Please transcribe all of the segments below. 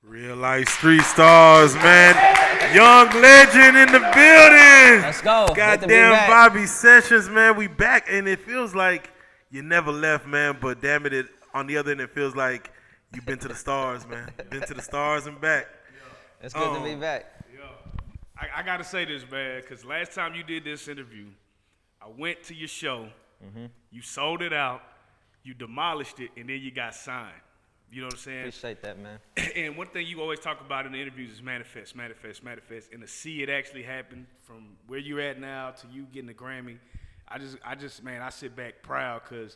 RealLyfeStreetStarz, man. Young legend in the building. Let's go. Goddamn Bobby Sessions, man. We back, and it feels like you never left, man. But damn it, on the other end, it feels like you've been to the stars, man. Been to the stars and back. It's good to be back. Yeah. I got to say this, man, because last time you did this interview, I went to your show. You sold it out. You demolished it, and then you got signed. You know what I'm saying? Appreciate that, man. And one thing you always talk about in the interviews is manifest, manifest, manifest, and to see it actually happen from where you're at now to you getting the Grammy, I just, man, I sit back proud because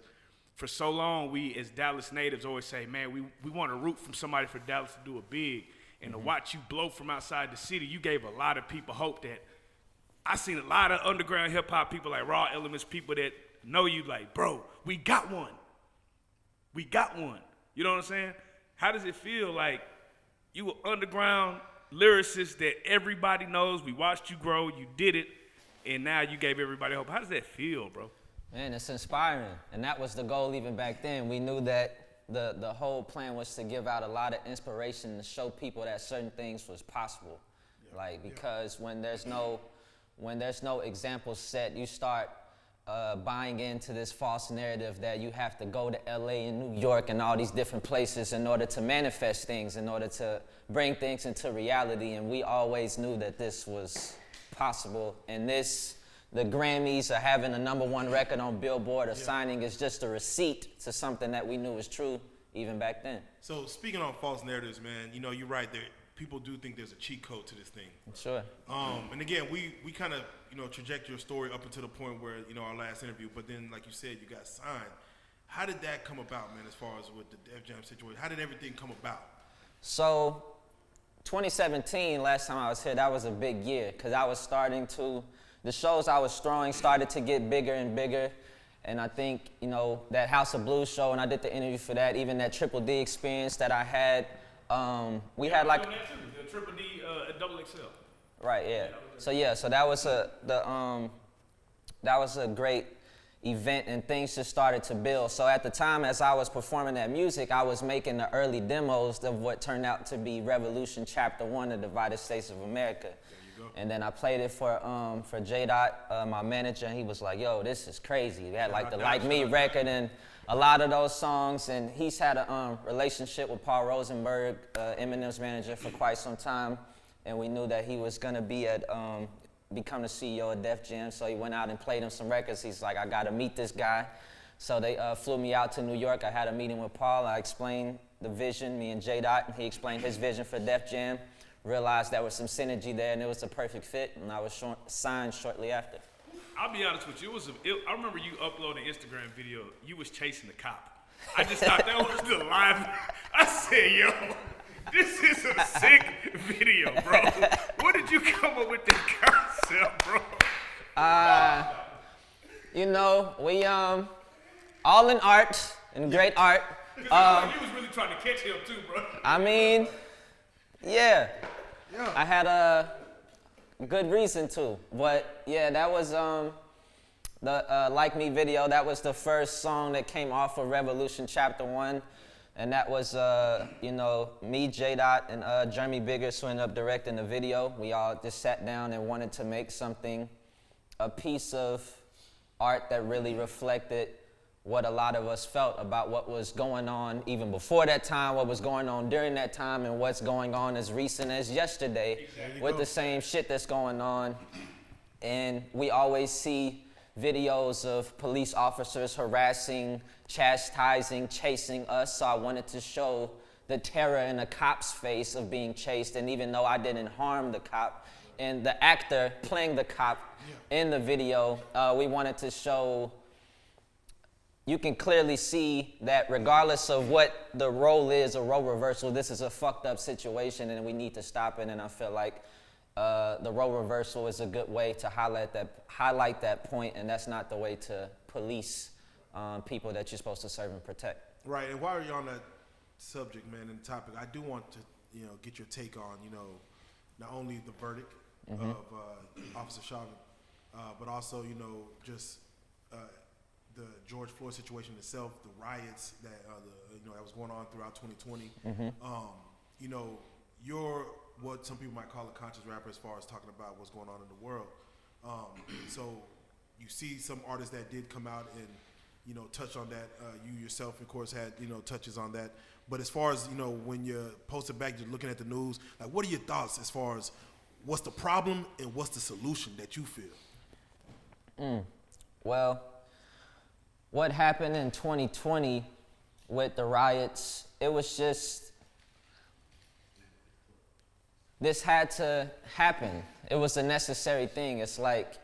for so long we as Dallas natives always say, man, we want to root from somebody for Dallas to do it big, and to watch you blow from outside the city, you gave a lot of people hope that. I seen a lot of underground hip hop people like Raw Elements, people that know you like, bro, we got one. We got one. You know what I'm saying? How does it feel like you were underground lyricist that everybody knows, we watched you grow, you did it, and now you gave everybody hope. How does that feel, bro? Man, it's inspiring. And that was the goal even back then. We knew that the whole plan was to give out a lot of inspiration to show people that certain things was possible. Because when there's no example set, you start buying into this false narrative that you have to go to LA and New York and all these different places in order to manifest things, in order to bring things into reality. And we always knew that this was possible. And the Grammys, or having a #1 record on Billboard, or signing is just a receipt to something that we knew was true even back then. So speaking on false narratives, man, you know, you're right there. People do think there's a cheat code to this thing. Sure. And again, we kind of, traject your story up until the point where, our last interview, but then, like you said, you got signed. How did that come about, man, as far as with the Def Jam situation? How did everything come about? So 2017, last time I was here, that was a big year, because I was the shows I was throwing started to get bigger and bigger. And I think, that House of Blues show, and I did the interview for that, even that Triple D experience that I had, we had like the Triple D Double XL. Right, yeah. So that was a great event, and things just started to build. So at the time, as I was performing that music, I was making the early demos of what turned out to be Revolution Chapter 1 of Divided States of America. There you go. And then I played it for J Dot, my manager, and he was like, "Yo, this is crazy." We had like the Like Me record and a lot of those songs, and he's had a relationship with Paul Rosenberg, Eminem's manager, for quite some time, and we knew that he was gonna become the CEO of Def Jam, so he went out and played him some records. He's like, "I gotta meet this guy." So they flew me out to New York. I had a meeting with Paul. I explained the vision, me and J Dot, and he explained his vision for Def Jam. Realized there was some synergy there, and it was a perfect fit, and I was signed shortly after. I'll be honest with you, I remember you uploading an Instagram video, you was chasing the cop. I just thought that was the live. I said, yo, this is a sick video, bro. Where did you come up with that concept, bro? We all in art, and great art. You was really trying to catch him too, bro. I mean, yeah. I had a good reason to, but yeah, that was the Like Me video. That was the first song that came off of Revolution Chapter 1, and that was me, J Dot, and Jeremy Biggers, who ended up directing the video. We all just sat down and wanted to make a piece of art that really reflected what a lot of us felt about what was going on even before that time, what was going on during that time, and what's going on as recent as yesterday with the same shit that's going on. And we always see videos of police officers harassing, chastising, chasing us, so I wanted to show the terror in a cop's face of being chased. And even though I didn't harm the cop, and the actor playing the cop in the video, we wanted to show, you can clearly see that regardless of what the role is, a role reversal, this is a fucked up situation and we need to stop it. And I feel like the role reversal is a good way to highlight that point, and that's not the way to police people that you're supposed to serve and protect. Right, and while you're on that subject, man, and topic, I do want to, get your take on, not only the verdict of Officer Chauvin, but also, just the George Floyd situation itself, the riots that that was going on throughout 2020. you're what some people might call a conscious rapper as far as talking about what's going on in the world. So you see some artists that did come out and, you know, touch on that. You yourself, of course, had, you know, touches on that. But as far as, you know, when you're posted back, you're looking at the news, like, what are your thoughts as far as what's the problem and what's the solution that you feel? Well, what happened in 2020 with the riots, it was just, this had to happen. It was a necessary thing. It's like,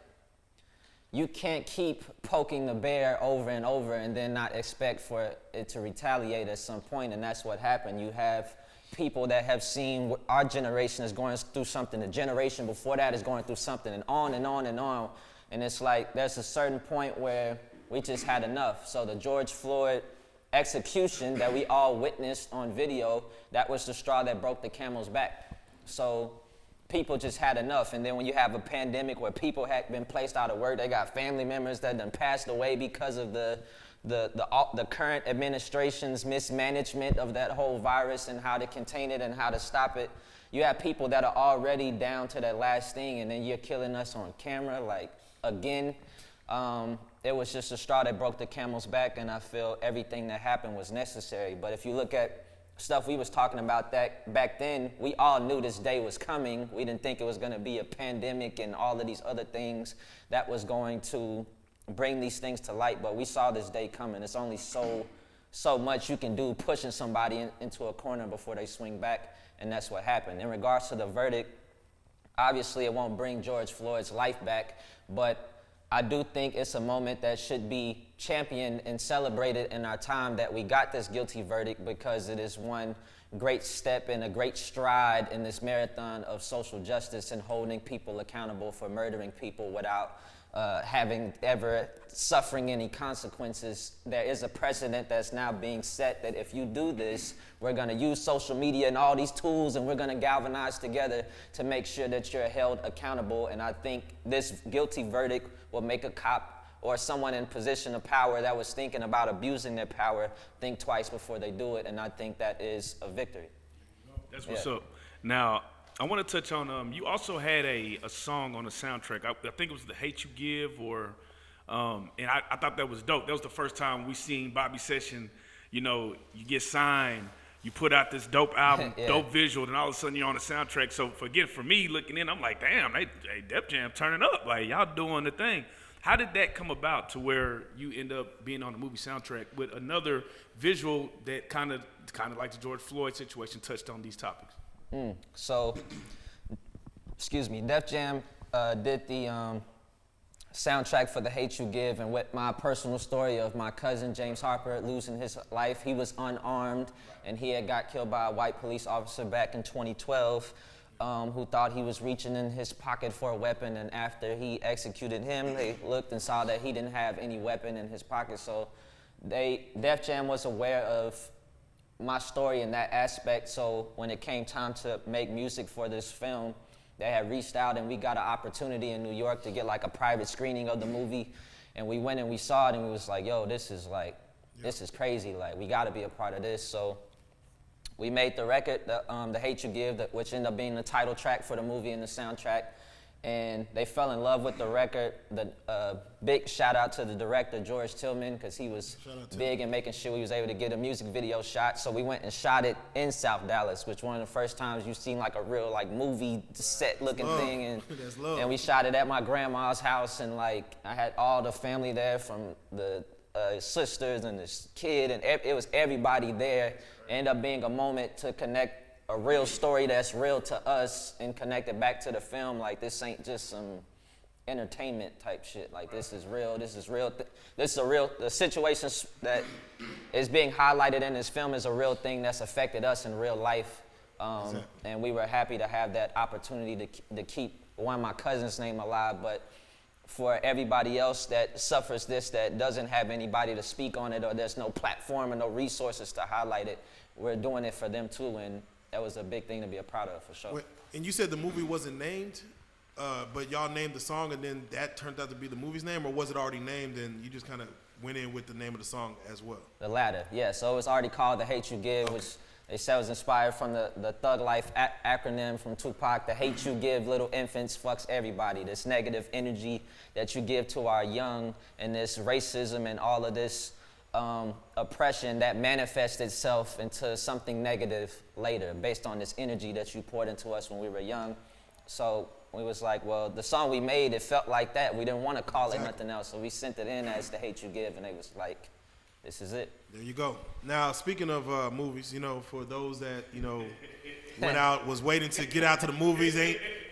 you can't keep poking the bear over and over and then not expect for it to retaliate at some point, and that's what happened. You have people that have seen our generation is going through something, the generation before that is going through something, and on and on and on. And it's like, there's a certain point where we just had enough. So the George Floyd execution that we all witnessed on video, that was the straw that broke the camel's back. So people just had enough. And then when you have a pandemic where people had been placed out of work, they got family members that done passed away because of the current administration's mismanagement of that whole virus and how to contain it and how to stop it. You have people that are already down to that last thing, and then you're killing us on camera, like, again. It was just a straw that broke the camel's back, and I feel everything that happened was necessary. But if you look at stuff we was talking about that back then, we all knew this day was coming. We didn't think it was gonna be a pandemic and all of these other things that was going to bring these things to light, but we saw this day coming. It's only so much you can do pushing somebody into a corner before they swing back, and that's what happened. In regards to the verdict, obviously it won't bring George Floyd's life back, but I do think it's a moment that should be championed and celebrated in our time that we got this guilty verdict, because it is one great step and a great stride in this marathon of social justice and holding people accountable for murdering people without having ever suffering any consequences. There is a precedent that's now being set that if you do this, we're gonna use social media and all these tools, and we're gonna galvanize together to make sure that you're held accountable. And I think this guilty verdict will make a cop or someone in position of power that was thinking about abusing their power think twice before they do it, and I think that is a victory. That's what's up. Now, I want to touch on, you also had a song on the soundtrack. I think it was The Hate You Give, or, and I thought that was dope. That was the first time we seen Bobby Session, you know, you get signed, you put out this dope album, dope visual, and all of a sudden you're on the soundtrack. So for me looking in, I'm like, damn, hey, Def Jam turning up, like y'all doing the thing. How did that come about to where you end up being on the movie soundtrack with another visual that kind of like the George Floyd situation touched on these topics? So, excuse me, Def Jam did the soundtrack for The Hate You Give, and with my personal story of my cousin James Harper losing his life. He was unarmed, and he had got killed by a white police officer back in 2012 who thought he was reaching in his pocket for a weapon, and after he executed him, they looked and saw that he didn't have any weapon in his pocket. So Def Jam was aware of my story in that aspect, so when it came time to make music for this film, they had reached out and we got an opportunity in New York to get like a private screening of the movie, and we went and we saw it and we was like, yo, this is crazy, like we gotta be a part of this. So we made the record, The Hate You Give, which ended up being the title track for the movie and the soundtrack. And they fell in love with the record. The big shout out to the director, George Tillman, because he was big in making sure we was able to get a music video shot. So we went and shot it in South Dallas, which one of the first times you've seen like a real like movie set looking thing. And we shot it at my grandma's house, and like I had all the family there from the sisters and this kid, and it was everybody there. It ended up being a moment to connect a real story that's real to us and connect it back to the film. Like, this ain't just some entertainment type shit. Like, this is real. This is real. The situations that is being highlighted in this film is a real thing that's affected us in real life. And we were happy to have that opportunity to keep my cousin's name alive, but for everybody else that suffers this, that doesn't have anybody to speak on it, or there's no platform and no resources to highlight it, we're doing it for them too, and that was a big thing to be a proud of, for sure. Wait, and you said the movie wasn't named, but y'all named the song, and then that turned out to be the movie's name, or was it already named and you just kind of went in with the name of the song as well? The latter, yeah. So it was already called The Hate You Give, which They said it was inspired from the Thug Life acronym from Tupac. The hate you give little infants fucks everybody. This negative energy that you give to our young, and this racism and all of this oppression that manifests itself into something negative later based on this energy that you poured into us when we were young. So we was like, well, the song we made, it felt like that. We didn't want to call it nothing else, so we sent it in as The Hate You Give, and they was like, this is it. There you go. Now, speaking of movies, you know, for those that, you know, went out, was waiting to get out to the movies,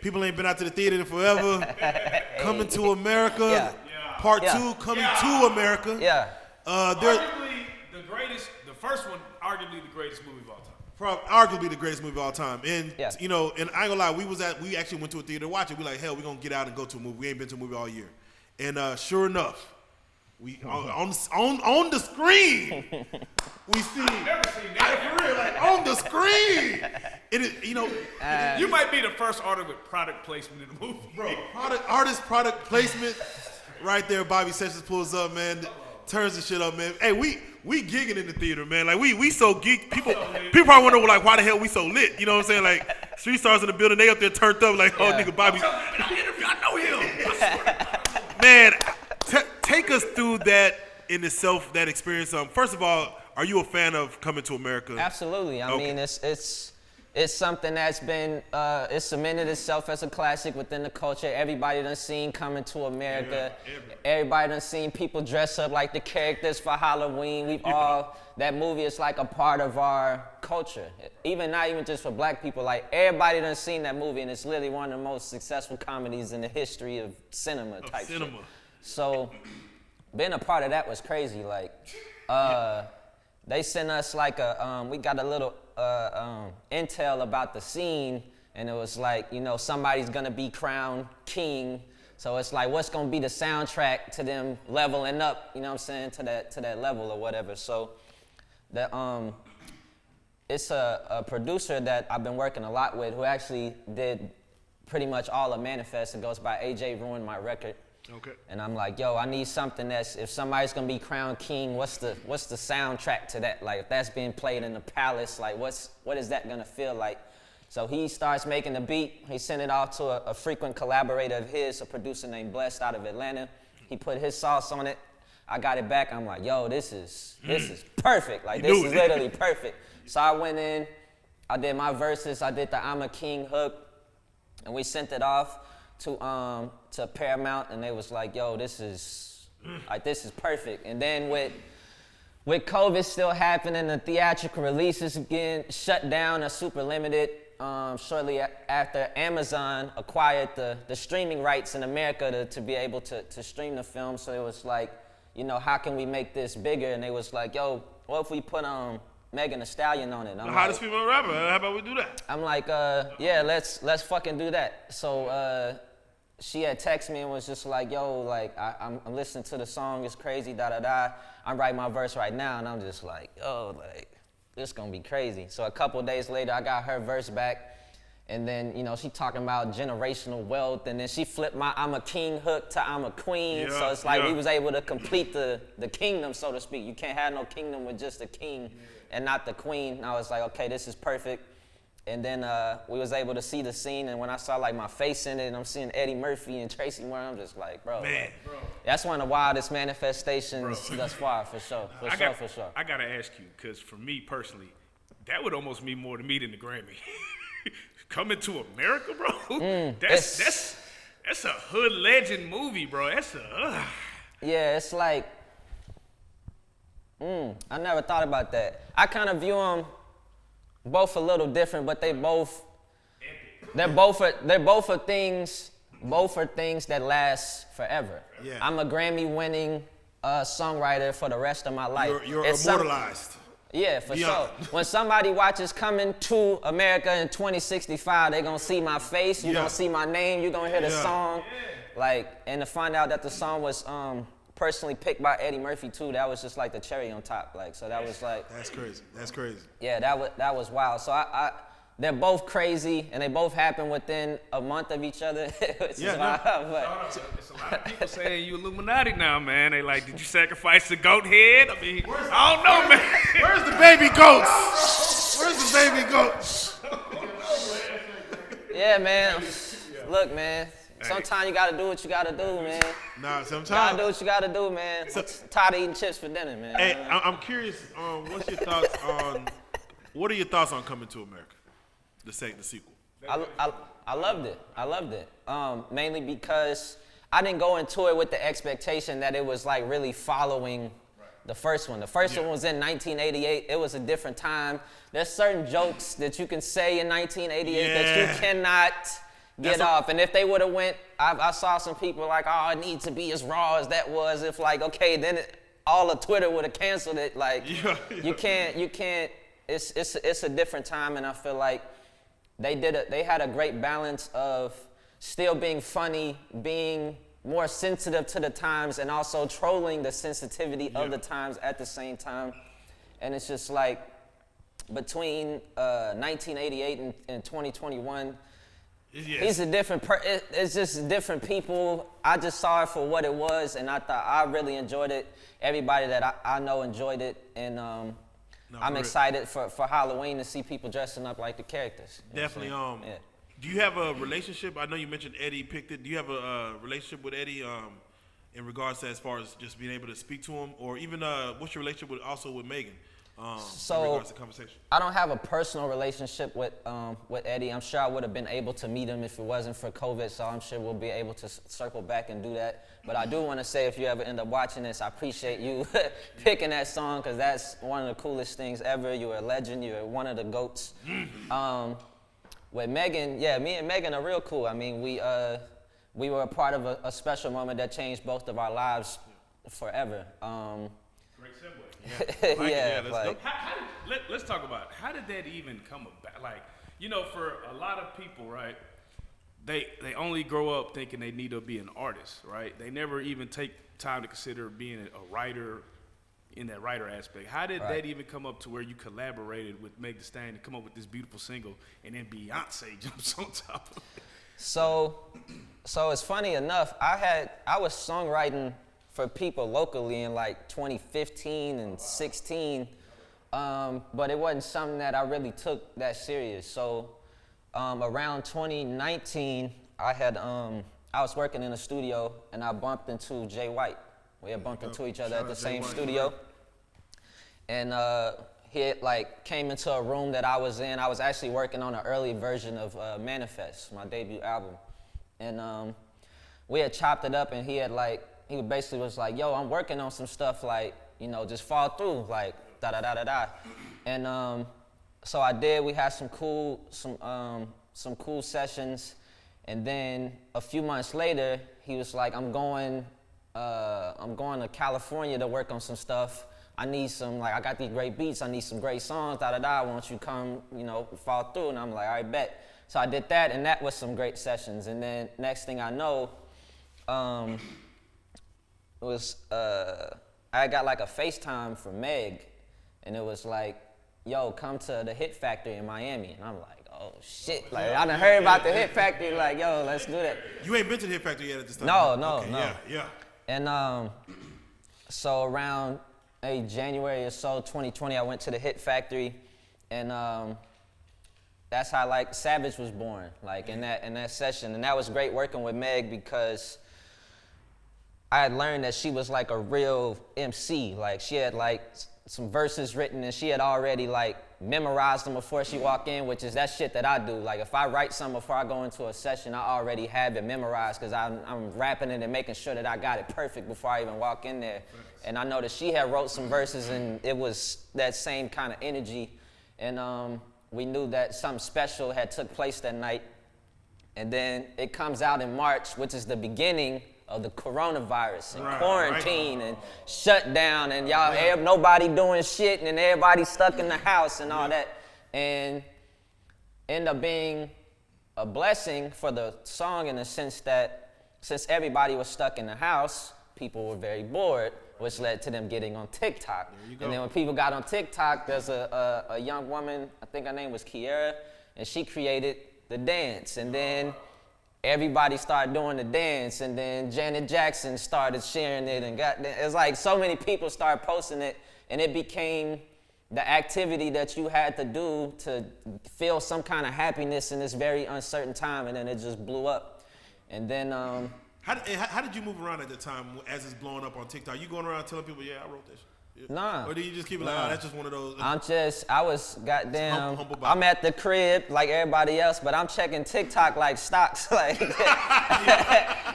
people ain't been out to the theater in forever. Coming to America, Part 2, Coming to America. Yeah. Arguably the first one, arguably the greatest movie of all time. Arguably the greatest movie of all time. And, Yeah. you know, and I ain't gonna lie, we actually went to a theater to watch it. We like, hell, we're gonna get out and go to a movie. We ain't been to a movie all year. And sure enough, we on the screen, we see. I've never seen that. For real, like on the screen. It is, you know. You might be the first artist with product placement in the movie. Bro, product placement right there. Bobby Sessions pulls up, man, turns the shit up, man. Hey, we gigging in the theater, man. Like we so geek. People probably wonder like why the hell we so lit. You know what I'm saying? Like Street Stars in the building, they up there turned up like, oh nigga, Bobby. I know him. I swear. Man, take us through that in itself, that experience. First of all, are you a fan of Coming to America? Absolutely. I mean, it's something that's been it's cemented itself as a classic within the culture. Everybody done seen Coming to America. Everybody done seen people dress up like the characters for Halloween. We've all, that movie is like a part of our culture. Not even just for black people, like everybody done seen that movie, and it's literally one of the most successful comedies in the history of cinema type shit. So being a part of that was crazy. Like they sent us like we got a little intel about the scene, and it was like, you know, somebody's gonna be crowned king. So it's like, what's gonna be the soundtrack to them leveling up, you know what I'm saying, to that level or whatever. So it's a producer that I've been working a lot with who actually did pretty much all of Manifest. It goes by AJ Ruined My Record. Okay. And I'm like, yo, I need something that's, if somebody's gonna be crowned king, what's the soundtrack to that? Like, if that's being played in the palace, like what is that gonna feel like? So he starts making the beat. He sent it off to a frequent collaborator of his, a producer named Blessed out of Atlanta. He put his sauce on it. I got it back. I'm like, yo, this is perfect. Like, this is literally perfect. So I went in, I did my verses, I did the I'm a King hook, and we sent it off to Paramount, and they was like, yo, this is perfect. And then with COVID still happening, the theatrical releases again shut down or super limited. Shortly after Amazon acquired the streaming rights in America to be able to stream the film. So it was like, you know, how can we make this bigger? And they was like, yo, what if we put Megan Thee Stallion on it? The hottest female rapper. How about we do that? I'm like, yeah, let's fucking do that. So she had texted me and was just like, yo, like I'm listening to the song, it's crazy, da-da-da. I'm writing my verse right now, and I'm just like, yo, like, this gonna be crazy. So a couple days later, I got her verse back, and then, you know, she talking about generational wealth, and then she flipped my I'm a King hook to I'm a Queen. So it's like we was able to complete the kingdom, so to speak. You can't have no kingdom with just a king and not the queen. And I was like, okay, this is perfect. And then we was able to see the scene, and when I saw like my face in it, and I'm seeing Eddie Murphy and Tracy Morgan, I'm just like, bro, that's one of the wildest manifestations thus far, for sure. For sure. I gotta ask you, because for me personally, that would almost mean more to me than the Grammy. Coming to America, bro. That's a hood legend movie, bro. Yeah, it's like, I never thought about that. I kind of view them both a little different, but they're both things that last forever. Yeah. I'm a Grammy-winning songwriter for the rest of my life. You're immortalized. Yeah, for Beyond. sure. When somebody watches Coming to America in 2065, they're gonna see my face, you're gonna see my name, you're gonna hear the song. Like, and to find out that the song was personally picked by Eddie Murphy too, that was just like the cherry on top. Like, so that was like, That's crazy. yeah, that was wild. So they're both crazy, and they both happen within a month of each other. Which is wild, but It's a lot of people saying you Illuminati now, man. They like, did you sacrifice the goat head? I mean, I don't know, man. Where's the baby goats? Where's the baby goat. Yeah, man. Look, man. Sometimes you gotta do what you gotta do, man. Nah, You sometimes. gotta do what you gotta do, man. I'm tired of eating chips for dinner, man. Hey, I'm curious. What's your thoughts on? What are your thoughts on Coming to America, the sequel? I loved it. I loved it. Mainly because I didn't go into it with the expectation that it was like really following the first one. The first one was in 1988. It was a different time. There's certain jokes that you can say in 1988 that you cannot get off. And if they would have went, I saw some people like, oh, it needs to be as raw as that was. If like, okay, then all of Twitter would have canceled it. Like, you can't. It's a different time, and I feel like they had a great balance of still being funny, being more sensitive to the times, and also trolling the sensitivity of the times at the same time. And it's just like between 1988 and 2021, he's a different it's just different people. I just saw it for what it was, and I thought I really enjoyed it. Everybody that I know enjoyed it, and I'm excited for Halloween to see people dressing up like the characters. Definitely. Do you have a relationship? I know you mentioned Eddie picked it. Do you have a relationship with Eddie in regards to as far as just being able to speak to him, or even what's your relationship with Megan? In regards to conversation. I don't have a personal relationship with Eddie. I'm sure I would have been able to meet him if it wasn't for COVID, so I'm sure we'll be able to circle back and do that. But I do want to say, if you ever end up watching this, I appreciate you picking that song, because that's one of the coolest things ever. You're a legend. You're one of the GOATs. With Megan, me and Megan are real cool. I mean, we were a part of a special moment that changed both of our lives forever. Great segue. Let's Let's talk about it. How did that even come about? Like, you know, for a lot of people, right, they only grow up thinking they need to be an artist, right? They never even take time to consider being a writer in that writer aspect. How did that even come up to where you collaborated with Meg Thee Stallion to come up with this beautiful single, and then Beyonce jumps on top of it? So it's funny enough, I was songwriting for people locally in like 2015 and 16, but it wasn't something that I really took that serious. So around 2019, I was working in a studio, and I bumped into Jay White. We had bumped into each other at the same studio, and he had, like, came into a room that I was in. I was actually working on an early version of Manifest, my debut album, and we had chopped it up, and he basically was like, yo, I'm working on some stuff, like, you know, just fall through, like, da-da-da-da-da. And so I did. We had some cool sessions. And then a few months later, he was like, I'm going to California to work on some stuff. I need some, like, I got these great beats. I need some great songs, da-da-da. Why don't you come, you know, fall through? And I'm like, all right, bet. So I did that, and that was some great sessions. And then next thing I know, I got like a FaceTime from Meg, and it was like, yo, come to the Hit Factory in Miami. And I'm like, oh shit, like I done heard about the Hit Factory, like, yo, let's do that. You ain't been to the Hit Factory yet at this time? No. Yeah. And so around January or so, 2020, I went to the Hit Factory, and that's how, like, Savage was born, like, in that session. And that was great working with Meg, because I had learned that she was like a real MC. Like, she had like some verses written, and she had already like memorized them before she walked in, which is that shit that I do. Like, if I write something before I go into a session, I already have it memorized, because I'm rapping it and making sure that I got it perfect before I even walk in there. And I know that she had wrote some verses, and it was that same kind of energy. And we knew that something special had took place that night. And then it comes out in March, which is the beginning of the coronavirus and quarantine and shutdown, and nobody doing shit, and everybody stuck in the house and all that. And ended up being a blessing for the song, in the sense that since everybody was stuck in the house, people were very bored, which led to them getting on TikTok. And then when people got on TikTok, there's a young woman, I think her name was Kiera, and she created the dance. And then everybody started doing the dance, and then Janet Jackson started sharing it, and it's like so many people started posting it, and it became the activity that you had to do to feel some kind of happiness in this very uncertain time, and then it just blew up. And then how did you move around at the time as it's blowing up on TikTok? You going around telling people, yeah, I wrote this? Yeah. Nah. Or do you just keep it like, oh, that's just one of those? I was goddamn, humble I'm at the crib like everybody else, but I'm checking TikTok like stocks. Like,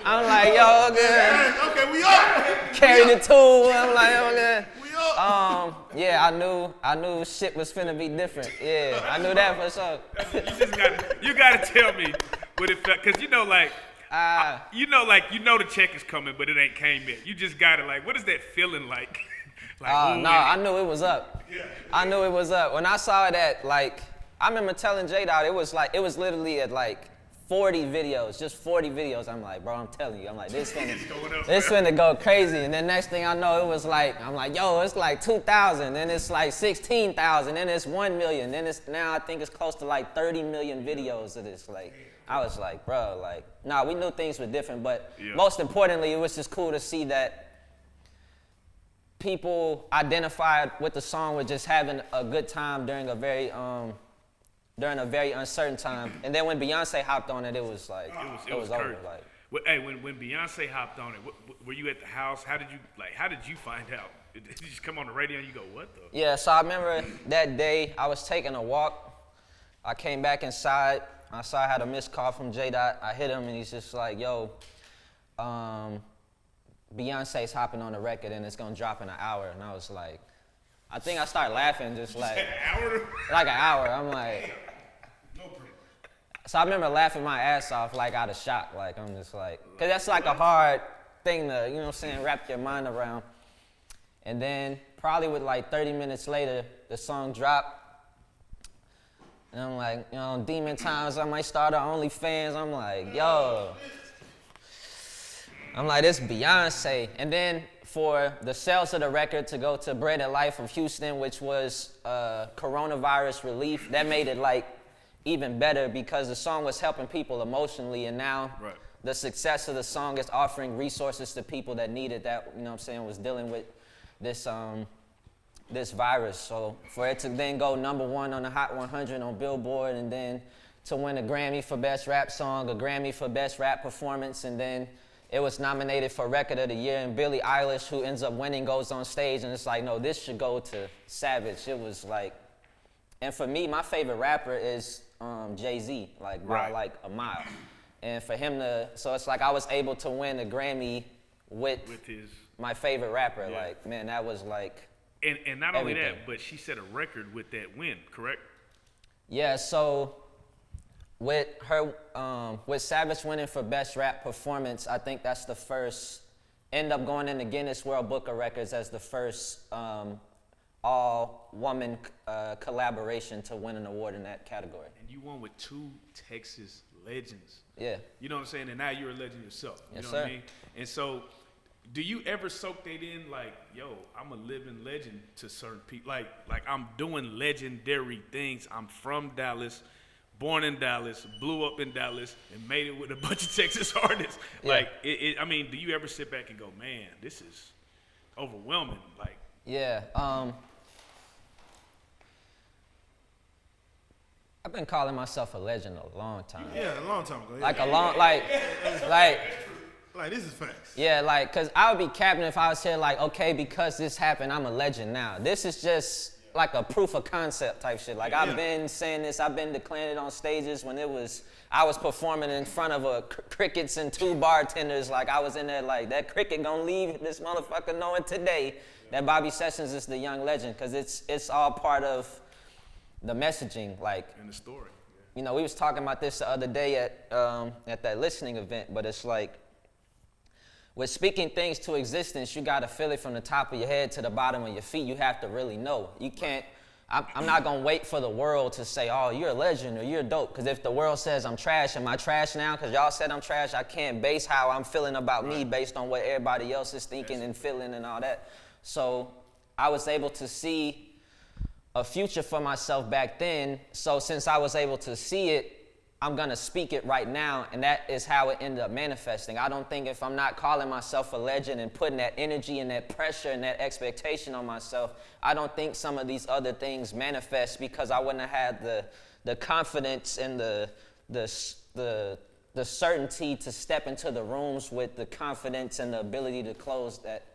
I'm like, yo, good. Okay, we up. Carry the tool. I'm like, okay. We up. Yeah, I knew shit was finna be different. Yeah, I knew that for sure. You gotta tell me what it felt, cause you know the check is coming, but it ain't came yet. You just gotta what is that feeling like? No, I knew it was up. Yeah. I knew it was up. When I saw it at I remember telling J-Dot, it was literally at 40 videos, just 40 videos. I'm like, bro, I'm telling you, I'm like, this finna go crazy. And then next thing I know, it was I'm like, yo, it's 2,000, then it's 16,000, then it's 1 million, then it's now I think it's close to 30 million videos of this. I was like, bro, nah, we knew things were different, but most importantly, it was just cool to see that people identified with the song with just having a good time during a very uncertain time. And then when Beyonce hopped on it, it was it was over. Hey, when Beyonce hopped on it, were you at the house? How did you find out? Did you just come on the radio and you go, what the? Yeah, so I remember that day I was taking a walk. I came back inside. I saw I had a missed call from J-Dot. I hit him and he's just like, yo, Beyonce's hopping on the record and it's gonna drop in an hour. And I was like, I think I started laughing just an hour? Like an hour. I'm like, so I remember laughing my ass off out of shock. I'm just cause that's a hard thing to, you know what I'm saying, wrap your mind around. And then probably with 30 minutes later, the song dropped. And I'm like, Demon Times, I might start an OnlyFans. I'm like, yo. I'm like, this Beyonce. And then for the sales of the record to go to Bread and Life of Houston, which was coronavirus relief, that made it even better because the song was helping people emotionally, and now the success of the song is offering resources to people that needed that, you know what I'm saying, was dealing with this this virus. So for it to then go #1 on the Hot 100 on Billboard, and then to win a Grammy for Best Rap Song, a Grammy for Best Rap Performance, and then it was nominated for Record of the Year, and Billie Eilish, who ends up winning, goes on stage, and it's no, this should go to Savage. It was and for me, my favorite rapper is Jay-Z, by a mile. And for him so it's I was able to win a Grammy with my favorite rapper. Yeah. Man, that was And not only that, but she set a record with that win, correct? Yeah, so with her, with Savage winning for Best Rap Performance, I think that's the first, end up going in the Guinness World Book of Records as the first all-woman collaboration to win an award in that category. And you won with 2 Texas legends. Yeah. You know what I'm saying? And now you're a legend yourself. You Yes, know sir. what I mean? And so, do you ever soak that in yo, I'm a living legend to certain people? Like I'm doing legendary things. I'm from Dallas, born in Dallas, blew up in Dallas, and made it with a bunch of Texas artists. Yeah. I mean, do you ever sit back and go, man, this is overwhelming? Yeah. I've been calling myself a legend a long time. Yeah, a long time ago. This is facts. Yeah, cause I would be capping if I was here okay, because this happened, I'm a legend now. This is just a proof of concept type shit. I've been saying this, I've been declaring it on stages when I was performing in front of crickets and 2 bartenders. I was in there that cricket gonna leave this motherfucker knowing today that Bobby Sessions is the young legend, cause it's all part of the messaging, in the story. Yeah. You know, we was talking about this the other day at that listening event, but it's with speaking things to existence, you gotta feel it from the top of your head to the bottom of your feet. You have to really know. You can't, I'm not gonna wait for the world to say, oh, you're a legend or you're dope, because if the world says I'm trash, am I trash now? Because y'all said I'm trash, I can't base how I'm feeling about me based on what everybody else is thinking and feeling and all that. So I was able to see a future for myself back then. So since I was able to see it, I'm gonna speak it right now, and that is how it ended up manifesting. I don't think if I'm not calling myself a legend and putting that energy and that pressure and that expectation on myself, I don't think some of these other things manifest, because I wouldn't have had the confidence and the certainty to step into the rooms with the confidence and the ability to close that,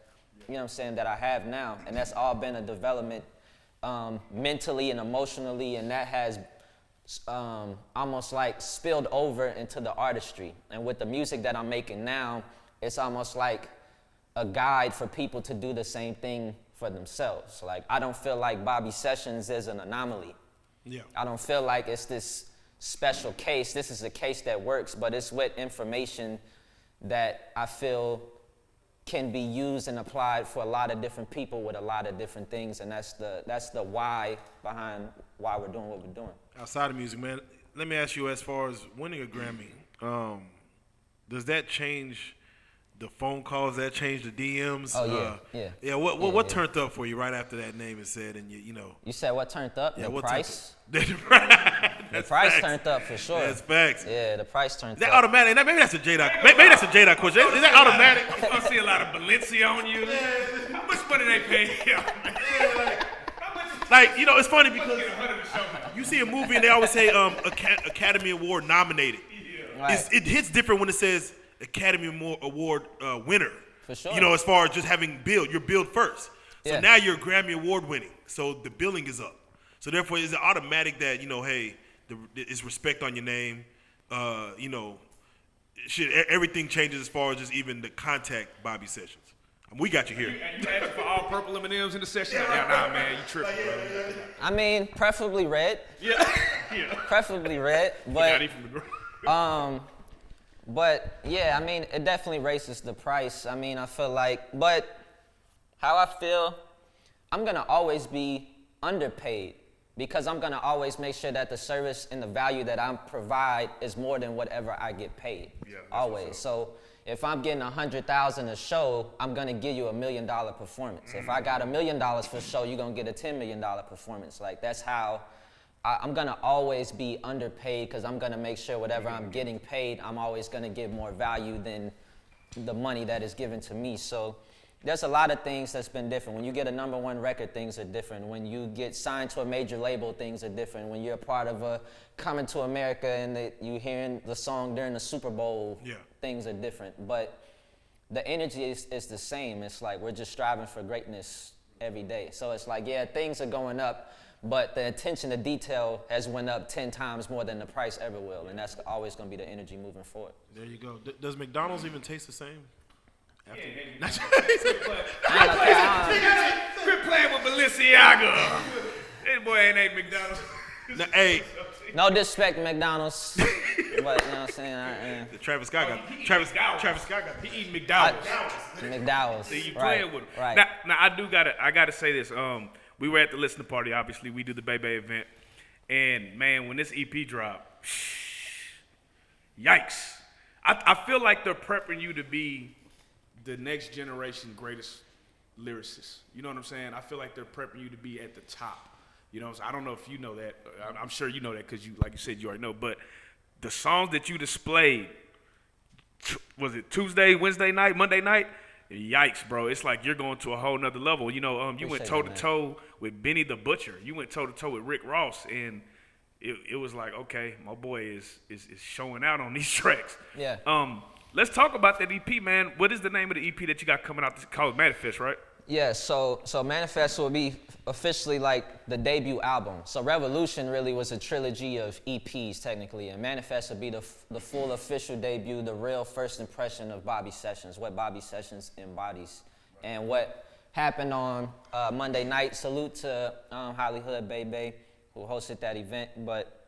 you know what I'm saying, that I have now. And that's all been a development mentally and emotionally, and that has almost like spilled over into the artistry. And with the music that I'm making now, it's almost like a guide for people to do the same thing for themselves. Like, I don't feel like Bobby Sessions is an anomaly. Yeah. I don't feel like it's this special case. This is a case that works, but it's with information that I feel can be used and applied for a lot of different people with a lot of different things, and that's the why behind why we're doing what we're doing. Outside of music, man, let me ask you, as far as winning a Grammy, does that change the phone calls? That change the DMs? Oh yeah. Yeah. What turned up for you right after that name is said, and you know? You said what turned up? Yeah, the what price. Turned up? The price turned up for sure. That's facts. Yeah, the price turned Is that up. automatic? Maybe that's a J-Dot. Maybe that's a J-Dot question. Is that automatic? I see a lot of Balenciaga on you. How much money they pay you? Like, you know, it's funny because you see a movie and they always say Academy Award nominated. Right. It hits different when it says Academy Award winner. For sure. You know, as far as just having you're billed first. So Yeah. now you're Grammy Award winning. So the billing is up. So therefore, is it automatic that, you know, hey, it's respect on your name? You know, everything changes as far as just even the contact Bobby Sessions. I mean, we got you here. You asking for all purple M&Ms in the session? Yeah, nah, man, you tripping, bro. I mean, preferably red. Yeah. Preferably red, Got but it from the ground. but yeah, I mean, it definitely raises the price. I mean, I feel like, but how I feel, I'm gonna always be underpaid, because I'm gonna always make sure that the service and the value that I provide is more than whatever I get paid. Yeah, that's always. So if I'm getting $100,000 a show, I'm gonna give you $1 million performance. If I got $1 million for a show, you're gonna get a $10 million performance. Like, that's how I'm gonna always be underpaid, because I'm gonna make sure whatever I'm getting paid, I'm always gonna give more value than the money that is given to me. So there's a lot of things that's been different. When you get a #1 record, things are different. When you get signed to a major label, things are different. When you're a part of a Coming to America and you hearing the song during the Super Bowl, things are different. But the energy is the same. It's like we're just striving for greatness every day. So it's like, yeah, things are going up, but the attention to detail has went up 10 times more than the price ever will. And that's always going to be the energy moving forward. There you go. Does McDonald's even taste the same? Quit playing with Balenciaga. This boy ain't ate McDonald's. Now, hey, no disrespect to McDonald's, but you know what I'm saying? Travis Scott got Travis Scott got he eating McDonald's. McDowell's. See, you right, playing with him. right. Now I gotta say this. We were at the listening party. Obviously, we do the Bebe event, and man, when this EP dropped, yikes! I feel like they're prepping you to be the next generation greatest lyricist. You know what I'm saying? I feel like they're prepping you to be at the top. You know, I don't know if you know that. I'm sure you know that because you, like you said, you already know. But the songs that you displayed, was it Tuesday, Wednesday night, Monday night? Yikes, bro. It's like you're going to a whole nother level. You know, you went toe-to-toe with Benny the Butcher. You went toe-to-toe with Rick Ross. And it was like, okay, my boy is showing out on these tracks. Yeah. Let's talk about that EP, man. What is the name of the EP that you got coming out? It's called Manifest, right? Yeah, so Manifest will be officially like the debut album. So Revolution really was a trilogy of EPs technically, and Manifest will be the full official debut, the real first impression of Bobby Sessions, what Bobby Sessions embodies. And what happened on Monday night, salute to Hollywood Bebe, who hosted that event, but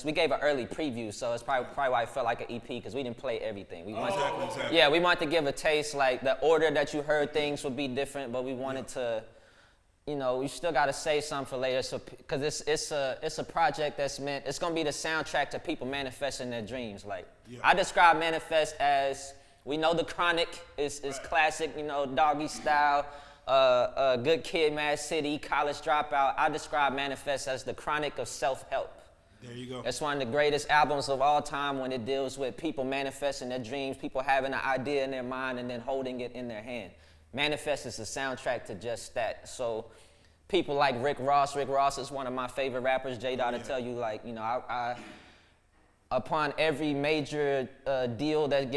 we gave an early preview, so it's probably why it felt like an EP, because we didn't play everything. We wanted exactly. Yeah, we wanted to give a taste, like the order that you heard things would be different, but we wanted to, you know, we still got to say something for later, so because it's a project that's meant, it's gonna be the soundtrack to people manifesting their dreams. Like I describe Manifest as, we know the Chronic is classic, you know, Doggy Style, Good Kid, Mad City, College Dropout. I describe Manifest as the Chronic of self-help. There you go. It's one of the greatest albums of all time when it deals with people manifesting their dreams, people having an idea in their mind and then holding it in their hand. Manifest is the soundtrack to just that. So people like Rick Ross is one of my favorite rappers. J-Dot will tell you, like, you know, I upon every major deal that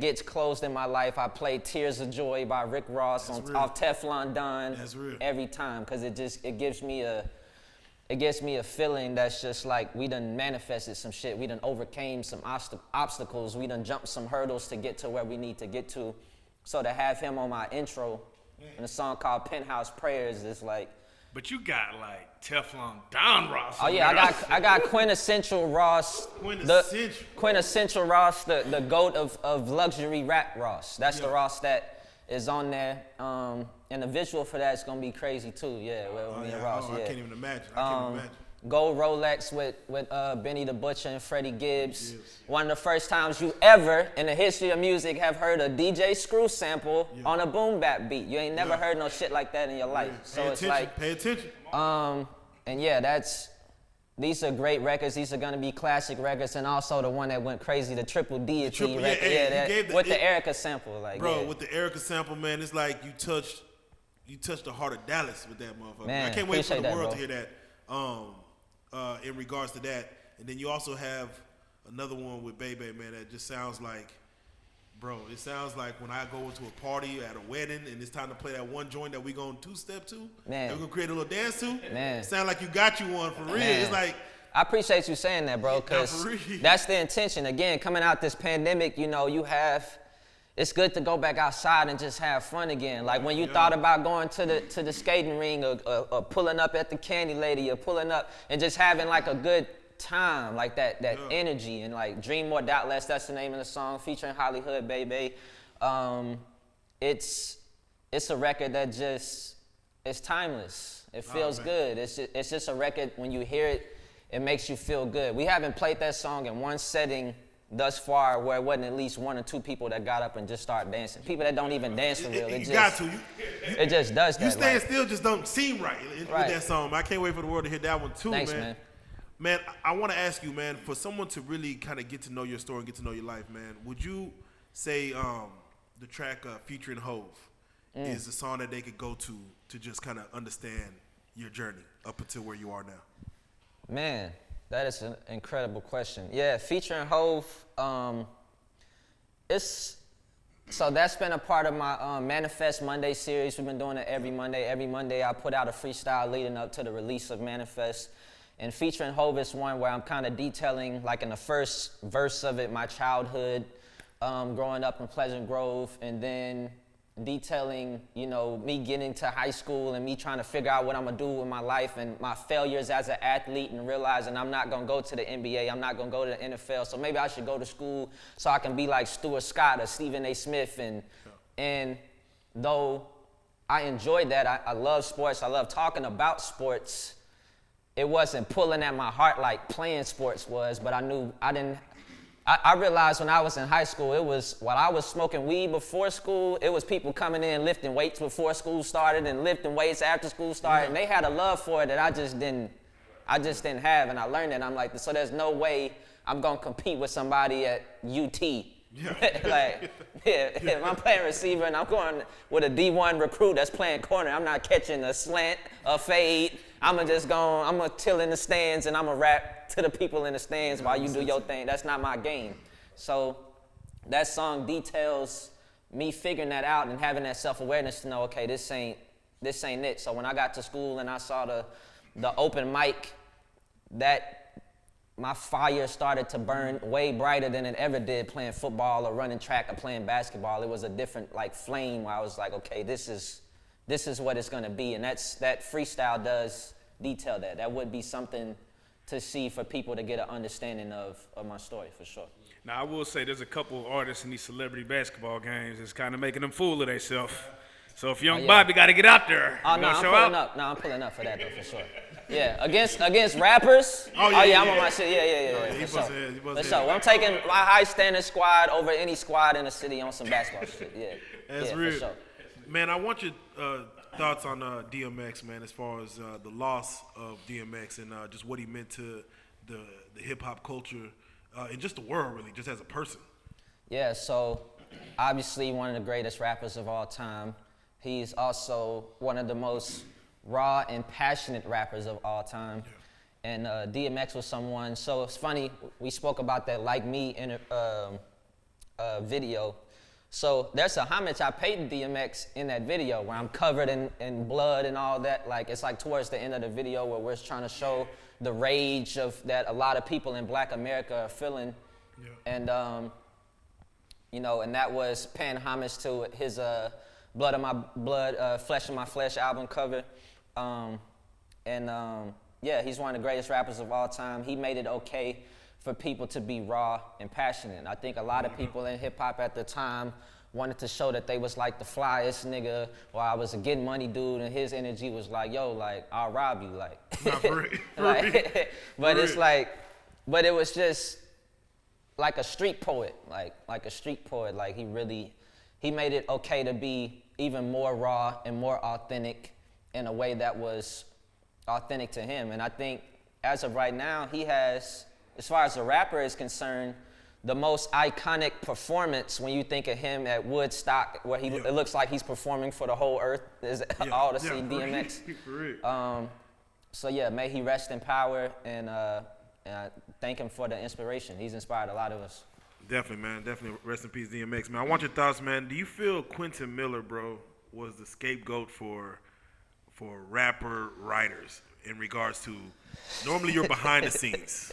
gets closed in my life, I play Tears of Joy by Rick Ross off Teflon Don every time, because it gives me a feeling that's just like we done manifested some shit. We done overcame some obstacles. We done jumped some hurdles to get to where we need to get to. So to have him on my intro in a song called Penthouse Prayers is like. But you got like Teflon Don Ross. Oh yeah, I got quintessential Ross. Quintessential Ross, the GOAT of luxury rap Ross. That's the Ross that is on there. And the visual for that is gonna be crazy too. Yeah, with me and Ross. I can't even imagine. Gold Rolex with Benny the Butcher and Freddie Gibbs. One of the first times you ever in the history of music have heard a DJ Screw sample on a boom bap beat. You ain't never heard no shit like that in your life. So it's like pay attention. And yeah, these are great records. These are gonna be classic records, and also the one that went crazy, the Triple Deity record. With the Erica sample, like. Bro, with the Erica sample, man, it's like you touched the heart of Dallas with that motherfucker. Man, I can't wait for the world bro. to hear that. In regards to that, and then you also have another one with Bebe, man, that just sounds like, bro, it sounds like when I go into a party at a wedding and it's time to play that one joint that we gonna two-step to, man, that we gonna create a little dance to, man, it sound like you got you one for real. Man. It's like, I appreciate you saying that, bro, because that's the intention. Again, coming out this pandemic, you know, it's good to go back outside and just have fun again. Like when you thought about going to the skating ring or pulling up at the Candy Lady or pulling up and just having like a good time, like that energy, and like Dream More Doubt Less, that's the name of the song, featuring Hollywood Baby. It's a record that it's timeless. It feels good. It's just a record, when you hear it, it makes you feel good. We haven't played that song in one setting thus far where it wasn't at least one or two people that got up and just started dancing. People that don't even dance for real. It just does that. You staying still just don't seem right with that song. I can't wait for the world to hear that one too, Thanks, man. Man, I want to ask you, man, for someone to really kind of get to know your story and get to know your life, man, would you say the track featuring Hove is a song that they could go to just kind of understand your journey up until where you are now? Man, that is an incredible question. Yeah, featuring Hove, so that's been a part of my Manifest Monday series. We've been doing it every Monday. Every Monday I put out a freestyle leading up to the release of Manifest. And featuring Hove is one where I'm kind of detailing, like in the first verse of it, my childhood, growing up in Pleasant Grove, and then detailing, you know, me getting to high school and me trying to figure out what I'm gonna do with my life and my failures as an athlete, and realizing I'm not gonna go to the NBA, I'm not gonna go to the NFL, so maybe I should go to school so I can be like Stuart Scott or Stephen A. Smith. And though I enjoyed that, I love sports, I love talking about sports, it wasn't pulling at my heart like playing sports was, but I realized when I was in high school, it was, while I was smoking weed before school, it was people coming in lifting weights before school started and lifting weights after school started, and they had a love for it that I just didn't have, and I learned it. I'm like, so there's no way I'm gonna compete with somebody at UT. If I'm playing receiver and I'm going with a D1 recruit that's playing corner, I'm not catching a slant, a fade. I'm gonna chill in the stands and I'm gonna rap to the people in the stands while you do your thing. That's not my game. So that song details me figuring that out and having that self-awareness to know, okay, this ain't it. So when I got to school and I saw the open mic, that my fire started to burn way brighter than it ever did playing football or running track or playing basketball. It was a different like flame where I was like, okay, this is what it's gonna be. And that freestyle does detail that. That would be something to see for people to get an understanding of my story, for sure. Now, I will say there's a couple of artists in these celebrity basketball games that's kind of making them fool of themselves. So if Young Bobby got to get out there, I'm pulling up for that, though, for sure. Yeah, against rappers. I'm on my shit. Yeah. For sure. I'm taking my high standard squad over any squad in the city on some basketball shit. Yeah. That's real. For sure. Man, I want your thoughts on DMX, man, as far as the loss of DMX and just what he meant to the hip hop culture and just the world, really, just as a person? Yeah, so obviously one of the greatest rappers of all time. He's also one of the most raw and passionate rappers of all time. Yeah. And DMX was someone, so it's funny, we spoke about that Like Me in video. So there's a homage I paid DMX in that video where I'm covered in blood and all that. Like, it's like towards the end of the video where we're trying to show the rage of that a lot of people in Black America are feeling. Yeah. And you know, and that was paying homage to his Blood of My Blood, Flesh of My Flesh album cover. Yeah, he's one of the greatest rappers of all time. He made it okay for people to be raw and passionate. I think a lot of people in hip hop at the time wanted to show that they was like the flyest nigga, or I was a getting money dude, and his energy was like, yo, like, I'll rob you, like. Not for real. Like, but it's like, but it was just like a street poet, like a street poet. Like, he made it okay to be even more raw and more authentic in a way that was authentic to him. And I think as of right now, he has, as far as a rapper is concerned, the most iconic performance when you think of him at Woodstock, where it looks like he's performing for the whole earth, is all to see DMX. So yeah, may he rest in power, and I thank him for the inspiration. He's inspired a lot of us. Definitely, man. Definitely rest in peace, DMX, man. I want your thoughts, man. Do you feel Quentin Miller, bro, was the scapegoat for rapper writers in regards to, normally you're behind the scenes,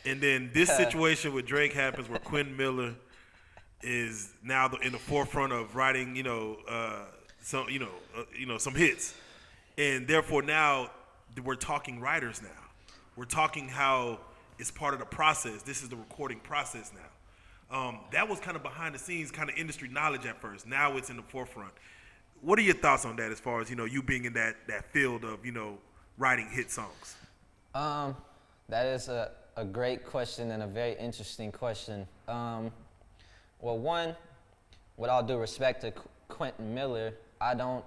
and then this situation with Drake happens where Quentin Miller is now in the forefront of writing, some hits, and therefore now we're talking writers now. We're talking how it's part of the process. This is the recording process now. That was kind of behind the scenes, kind of industry knowledge at first. Now it's in the forefront. What are your thoughts on that as far as, you being in that field of, writing hit songs? That is a great question and a very interesting question. Well, one, with all due respect to Quentin Miller, I don't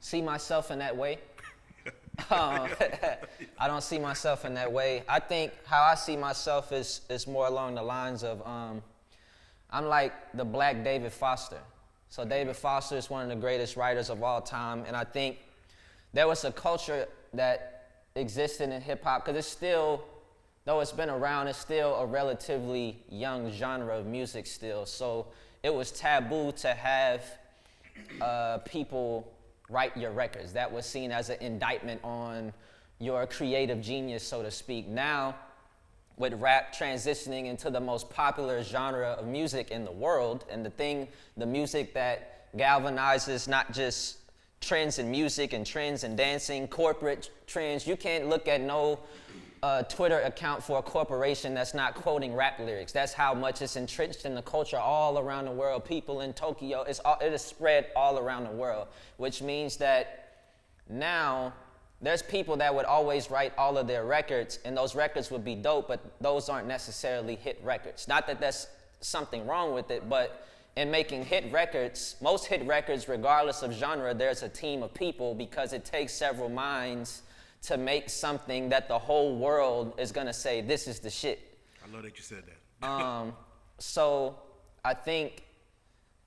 see myself in that way. I don't see myself in that way. I think how I see myself is more along the lines of I'm like the Black David Foster. So David Foster is one of the greatest writers of all time, and I think there was a culture that existed in hip hop, because it's still, though it's been around, it's still a relatively young genre of music still. So it was taboo to have people write your records. That was seen as an indictment on your creative genius, so to speak. Now, with rap transitioning into the most popular genre of music in the world, and the music that galvanizes not just trends in music and trends in dancing, corporate trends. You can't look at no Twitter account for a corporation that's not quoting rap lyrics. That's how much it's entrenched in the culture all around the world. People in Tokyo, it is spread all around the world, which means that now there's people that would always write all of their records, and those records would be dope, but those aren't necessarily hit records. Not that there's something wrong with it, but in making hit records, most hit records, regardless of genre, there's a team of people, because it takes several minds to make something that the whole world is gonna say, this is the shit. I love that you said that. So I think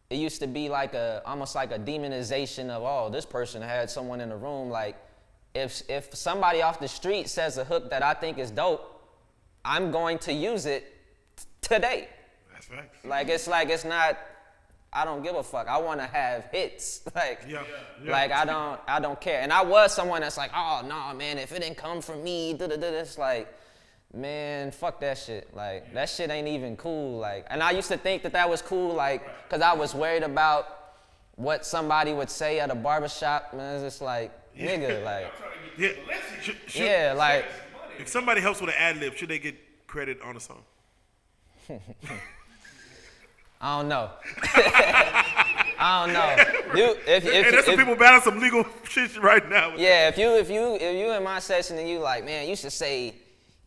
it used to be like almost like a demonization of, oh, this person had someone in the room. Like, if somebody off the street says a hook that I think is dope, I'm going to use it today. That's facts. Like it's not, I don't give a fuck. I want to have hits. Like I don't care. And I was someone that's like, oh no, man, if it didn't come from me, it's like, man, fuck that shit. Like, that shit ain't even cool. Like, and I used to think that was cool, like, cause I was worried about what somebody would say at a barbershop. Man, it's just like, nigga, like, like, if somebody helps with an ad lib, should they get credit on a song? I don't know. I don't know. There's some people battling some legal shit right now. Yeah, if you in my session and you like, man, you should say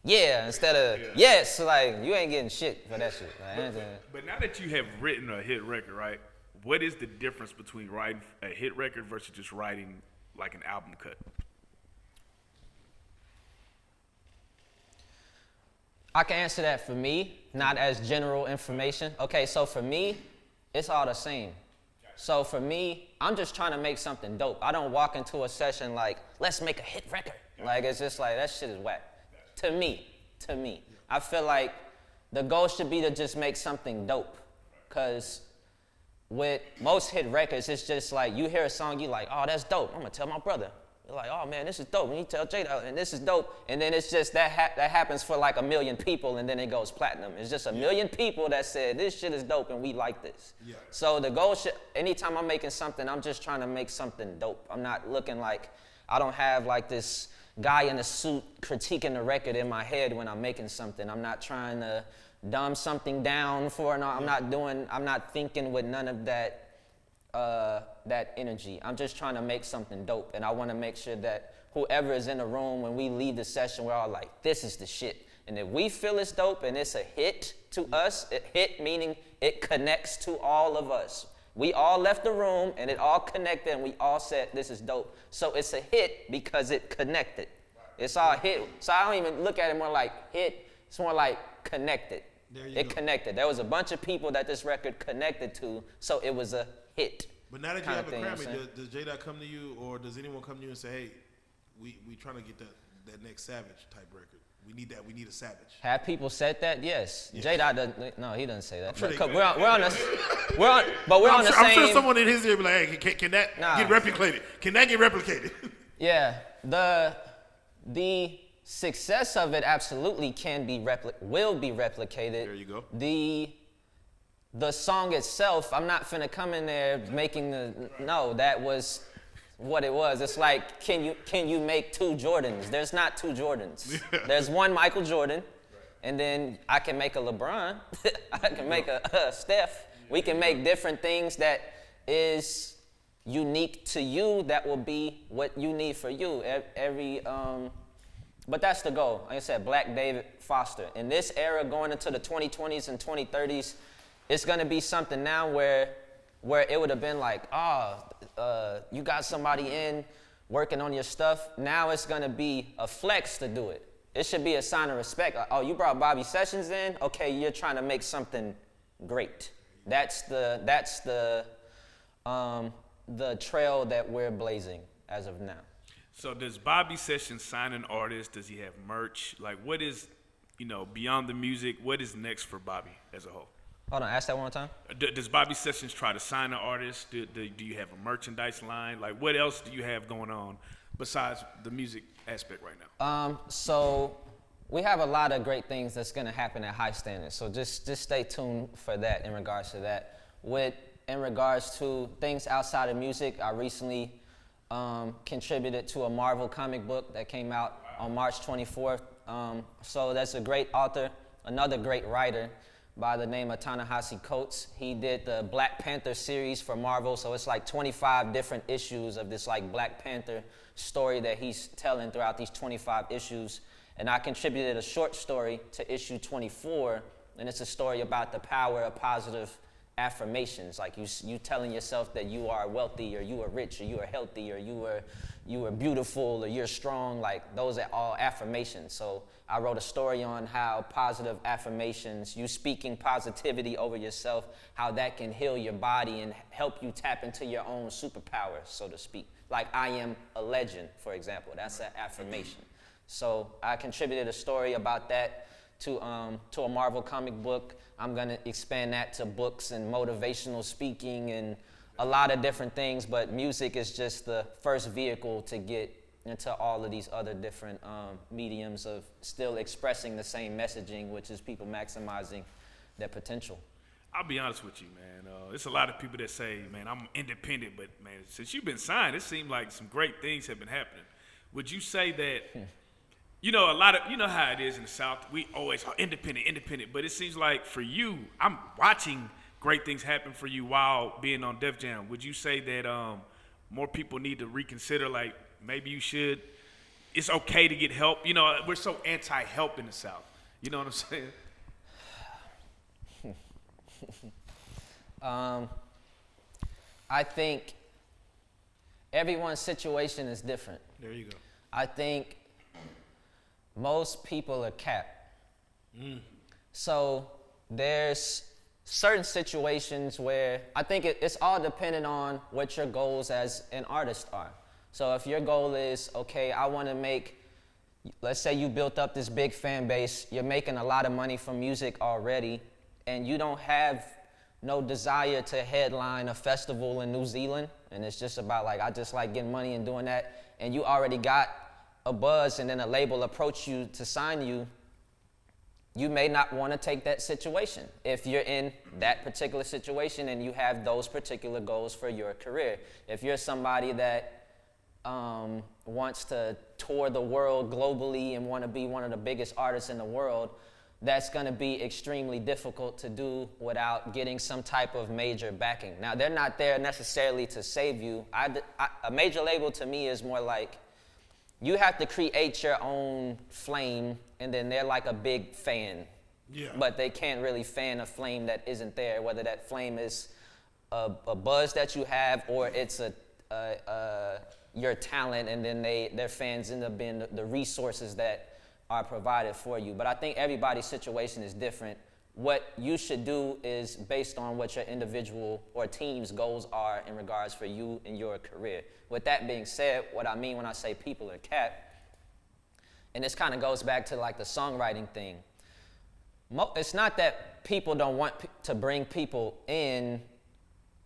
yeah instead of yes. Like, you ain't getting shit for that shit. Like, but now that you have written a hit record, right? What is the difference between writing a hit record versus just writing like an album cut? I can answer that for me, not as general information. Okay, so for me, it's all the same. So for me, I'm just trying to make something dope. I don't walk into a session like, let's make a hit record. Like, it's just like, that shit is whack. To me. I feel like the goal should be to just make something dope. Because with most hit records, it's just like, you hear a song, you like, oh, that's dope. I'm gonna tell my brother. You're like, oh man, this is dope. And you tell Jada, and this is dope. And then it's just that happens for like 1 million people, and then it goes platinum. It's just 1 million people that said this shit is dope, and we like this. Yeah. So the goal should, anytime I'm making something, I'm just trying to make something dope. I'm not looking like, I don't have like this guy in a suit critiquing the record in my head when I'm making something. I'm not trying to dumb something down for, no, I'm not thinking with none of that energy. I'm just trying to make something dope, and I want to make sure that whoever is in the room, when we leave the session, we're all like, this is the shit. And if we feel it's dope and it's a hit to us, a hit meaning it connects to all of us. We all left the room and it all connected and we all said this is dope. So it's a hit because it connected. It's all hit. So I don't even look at it more like hit, it's more like connected. It connected. There was a bunch of people that this record connected to, so it was a hit. But now that you have a Grammy, does J-Dot come to you, or does anyone come to you and say, hey, we trying to get that next Savage type record? We need that. We need a Savage. Have people said that? Yes. Yeah. J-Dot doesn't. No, he doesn't say that. Sure we're on the same. I'm sure someone in his ear be like, hey, can that get replicated? Can that get replicated? Yeah. The success of it absolutely will be replicated. There you go. The song itself, I'm not finna come in there making that was what it was. It's like, can you make 2 Jordans? There's not 2 Jordans. There's one Michael Jordan, and then I can make a LeBron. I can make a Steph. We can make different things that is unique to you that will be what you need for you. But that's the goal. Like I said, Black David Foster. In this era, going into the 2020s and 2030s, it's gonna be something now where it would have been like, you got somebody in working on your stuff. Now it's gonna be a flex to do it. It should be a sign of respect. Like, oh, you brought Bobby Sessions in? Okay, you're trying to make something great. That's the trail that we're blazing as of now. So does Bobby Sessions sign an artist? Does he have merch? Like, what is, beyond the music, what is next for Bobby as a whole? Hold on, ask that one more time. Does Bobby Sessions try to sign an artist? Do you have a merchandise line? Like, what else do you have going on besides the music aspect right now? So we have a lot of great things that's gonna happen at High Standards. So just stay tuned for that in regards to that. In regards to things outside of music, I recently contributed to a Marvel comic book that came out on March 24th. So that's a great author, another great writer by the name of Ta-Nehisi Coates. He did the Black Panther series for Marvel, so it's like 25 different issues of this like Black Panther story that he's telling throughout these 25 issues. And I contributed a short story to issue 24, and it's a story about the power of positive affirmations, like you telling yourself that you are wealthy, or you are rich, or you are healthy, or you are beautiful, or you're strong. Like, those are all affirmations. So I wrote a story on how positive affirmations, you speaking positivity over yourself, how that can heal your body and help you tap into your own superpowers, so to speak. Like, I am a legend, for example. That's an affirmation. So I contributed a story about that to a Marvel comic book. I'm gonna expand that to books and motivational speaking and a lot of different things, but music is just the first vehicle to get into all of these other different mediums of still expressing the same messaging, which is people maximizing their potential. I'll be honest with you, man. There's a lot of people that say, man, I'm independent, but man, since you've been signed, it seems like some great things have been happening. Would you say that, a lot of, how it is in the South, we always are independent, but it seems like for you, I'm watching great things happen for you while being on Def Jam. Would you say that more people need to reconsider, like, maybe you should, it's okay to get help? We're so anti-help in the South. You know what I'm saying? I think everyone's situation is different. There you go. I think most people are capped. So there's certain situations where I think it's all dependent on what your goals as an artist are. So if your goal is, okay, I want to make, let's say you built up this big fan base, you're making a lot of money from music already, and you don't have no desire to headline a festival in New Zealand, and it's just about like, I just like getting money and doing that, and you already got a buzz and then a label approach you to sign you, you may not want to take that situation if you're in that particular situation and you have those particular goals for your career. If you're somebody that wants to tour the world globally and want to be one of the biggest artists in the world, that's going to be extremely difficult to do without getting some type of major backing. Now, they're not there necessarily to save you. A major label to me is more like you have to create your own flame, and then they're like a big fan. Yeah. But they can't really fan a flame that isn't there, whether that flame is a buzz that you have or it's your talent, and then their fans end up being the resources that are provided for you. But I think everybody's situation is different. What you should do is based on what your individual or team's goals are in regards for you and your career. With that being said, what I mean when I say people are cap, and this kind of goes back to like the songwriting thing. It's not that people don't want to bring people in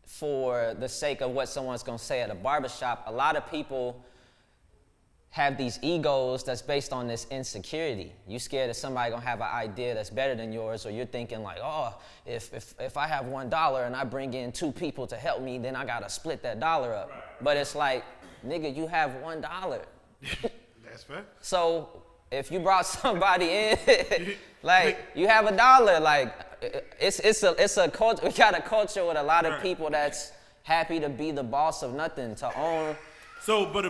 for the sake of what someone's gonna say at a barbershop. A lot of people have these egos that's based on this insecurity. You scared that somebody gonna have an idea that's better than yours, or you're thinking like, oh, if I have $1 and I bring in 2 people to help me, then I gotta split that dollar up. Right. But it's like, nigga, you have $1. That's fair. So if you brought somebody in, like you have $1, like it's a culture. We got a culture with a lot of people that's happy to be the boss of nothing, to own. So, but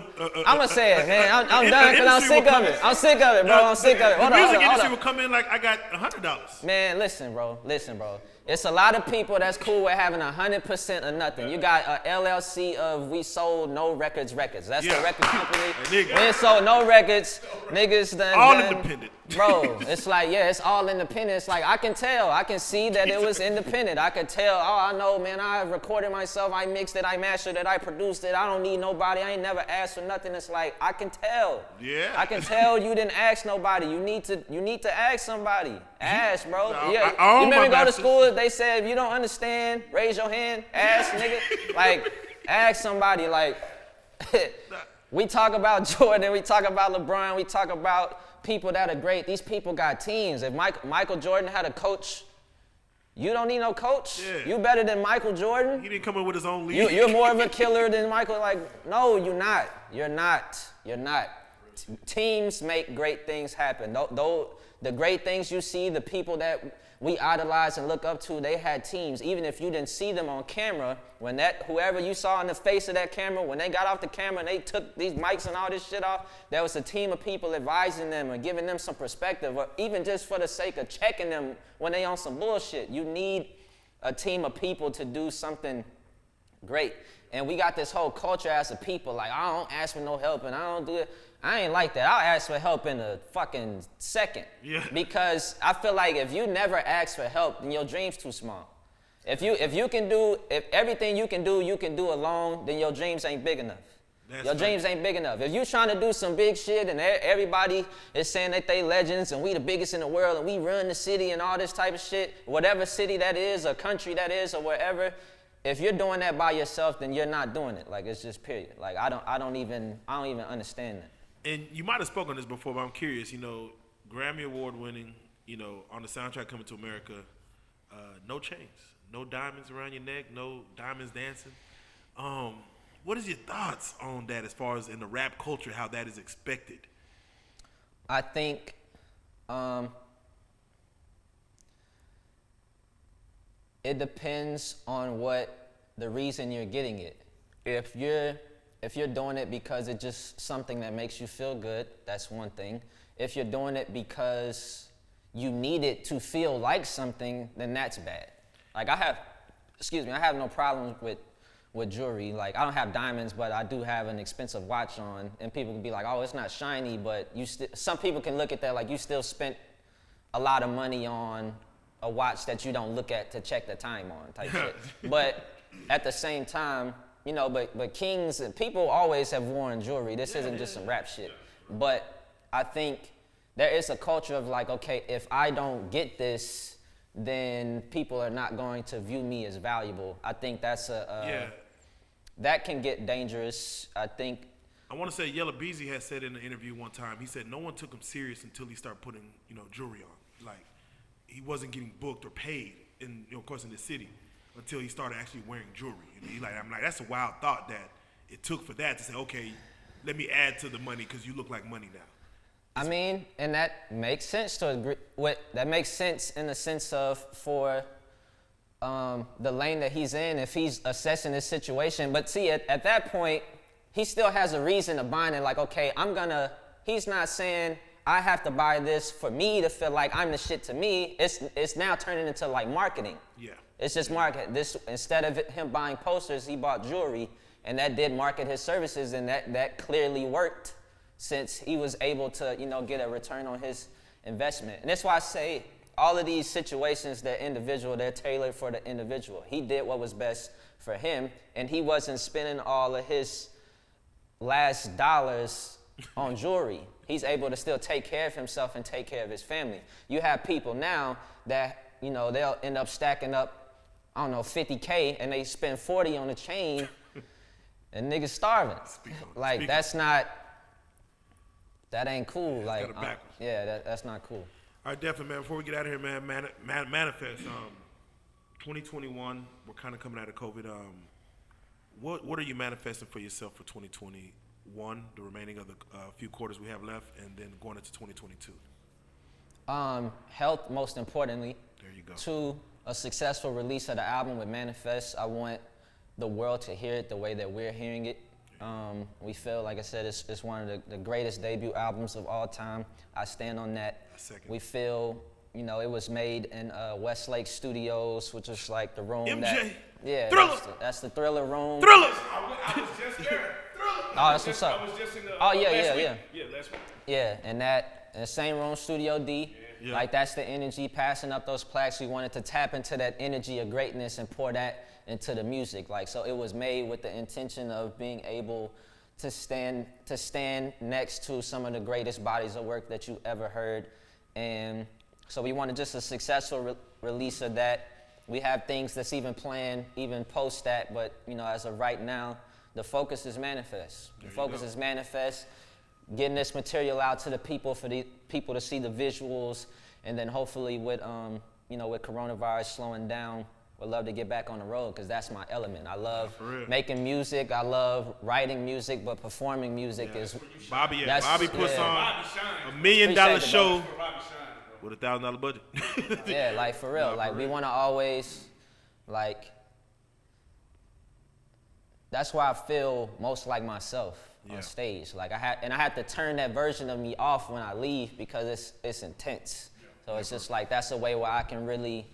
I'm gonna say it, man. I'm done because I'm sick of it. I'm sick of it, bro. I'm sick of it. The music industry will come in like, I got $100. Man, listen, bro. It's a lot of people that's cool with having 100% of nothing. You got a LLC of we sold no records. That's the record company. We ain't sold no records. Niggas done. All independent. Bro, it's like, yeah, it's all independent. It's like, I can tell. I can see that it was independent. I could tell, oh, I know, man, I recorded myself. I mixed it. I mastered it. I produced it. I don't need nobody. I ain't never asked for nothing. It's like, I can tell. Yeah. I can tell you didn't ask nobody. You need to ask somebody. Ask, bro. No, Yeah. You remember go to school, they said, if you don't understand, raise your hand, ask, nigga. Like, ask somebody. Like, we talk about Jordan, we talk about LeBron, we talk about people that are great. These people got teams. If Michael Jordan had a coach, you don't need no coach. Yeah. You better than Michael Jordan. He didn't come in with his own league. You're more of a killer than Michael. Like, no, you're not. You're not. Teams make great things happen. Though the great things you see, the people that we idolize and look up to, they had teams. Even if you didn't see them on camera, when whoever you saw in the face of that camera, when they got off the camera and they took these mics and all this shit off, there was a team of people advising them and giving them some perspective, or even just for the sake of checking them when they on some bullshit. You need a team of people to do something great. And we got this whole culture as a people, like, I don't ask for no help and I don't do it. I ain't like that. I'll ask for help in a fucking second. Yeah. Because I feel like if you never ask for help, then your dream's too small. If everything you can do alone, then your dreams ain't big enough. Your dreams ain't big enough. If you're trying to do some big shit and everybody is saying that they legends and we the biggest in the world and we run the city and all this type of shit, whatever city that is or country that is or wherever, if you're doing that by yourself, then you're not doing it. Like, it's just period. Like, I don't even understand that. And you might have spoken on this before, but I'm curious, Grammy Award winning, on the soundtrack Coming to America, no chains, no diamonds around your neck, no diamonds dancing. What is your thoughts on that as far as in the rap culture, how that is expected? I think it depends on what the reason you're getting it. If you're doing it because it's just something that makes you feel good, that's one thing. If you're doing it because you need it to feel like something, then that's bad. Like, I have no problem with jewelry. Like, I don't have diamonds, but I do have an expensive watch on, and people can be like, oh, it's not shiny, but some people can look at that like you still spent a lot of money on a watch that you don't look at to check the time on type shit. But at the same time, you know, but kings and people always have worn jewelry. This isn't just some rap shit. But I think there is a culture of like, okay, if I don't get this, then people are not going to view me as valuable. I think that's that can get dangerous. I think. I want to say Yella Beezy had said in an interview one time, he said no one took him serious until he started putting, you know, jewelry on. Like, he wasn't getting booked or paid in, you know, of course, in the city until he started actually wearing jewelry. And I'm like, that's a wild thought that it took for that to say, okay, let me add to the money because you look like money now. I mean, and that makes sense to agree. That makes sense in the sense of for the lane that he's in, if he's assessing his situation. But see, at that point, he still has a reason to buy it. Like, okay, he's not saying I have to buy this for me to feel like I'm the shit to me. It's now turning into like marketing. Yeah. It's just market. This, instead of him buying posters, he bought jewelry, and that did market his services, and that clearly worked since he was able to, you know, get a return on his investment. And that's why I say all of these situations, they're tailored for the individual. He did what was best for him, and he wasn't spending all of his last dollars on jewelry. He's able to still take care of himself and take care of his family. You have people now that, you know, they'll end up stacking up, I don't know, 50K, and they spend 40 on a chain, and niggas starving. That ain't cool. Like, that's not cool. All right, definitely, man. Before we get out of here, man, manifest. 2021, we're kind of coming out of COVID. What are you manifesting for yourself for 2021, the remaining of the few quarters we have left, and then going into 2022? Health, most importantly. There you go. 2, a successful release of the album with Manifest. I want the world to hear it the way that we're hearing it. We feel, like I said, it's one of the greatest debut albums of all time. I stand on that. We feel, you know, it was made in Westlake Studios, which is like the room MJ. That's the Thriller room. Thrillers. I was just there. Oh, that's what's up. I was just in the. Yeah, last week. Yeah, and that in the same room, Studio D. Yeah. Like, that's the energy, passing up those plaques. We wanted to tap into that energy of greatness and pour that into the music. Like, so it was made with the intention of being able to stand next to some of the greatest bodies of work that you ever heard. And so we wanted just a successful release of that. We have things that's even planned, even post that, but, you know, as of right now, the focus is Manifest. The focus is Manifest, getting this material out to the people for the people to see the visuals, and then hopefully with, you know, with coronavirus slowing down, would love to get back on the road, because that's my element. I love making music, I love writing music, but performing music is... Bobby puts on $1 million show with a $1,000 budget. Yeah, like, for real. Like, we want to always, like... That's why I feel most like myself on stage. Like, I had to turn that version of me off when I leave, because it's intense. So it's just like, that's a way where I can really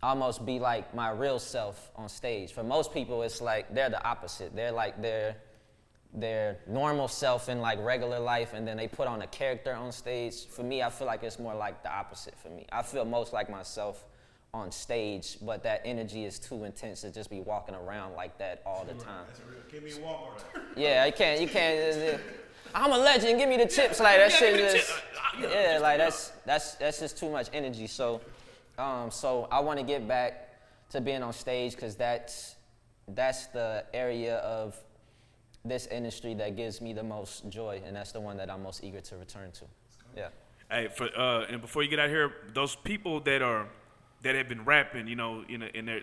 almost be like my real self on stage. For most people, it's like they're the opposite. They're like their normal self in like regular life, and then they put on a character on stage. For me, I feel like it's more like the opposite for me. I feel most like myself on stage, but that energy is too intense to just be walking around like that all the time. That's real. Can't be in Walmart. Yeah, you can't. I'm a legend. Give me the chips. Like, that shit just. Yeah, like that's just too much energy. So I want to get back to being on stage, because that's the area of this industry that gives me the most joy, and that's the one that I'm most eager to return to. Yeah. Hey, and before you get out here, those people that have been rapping, you know,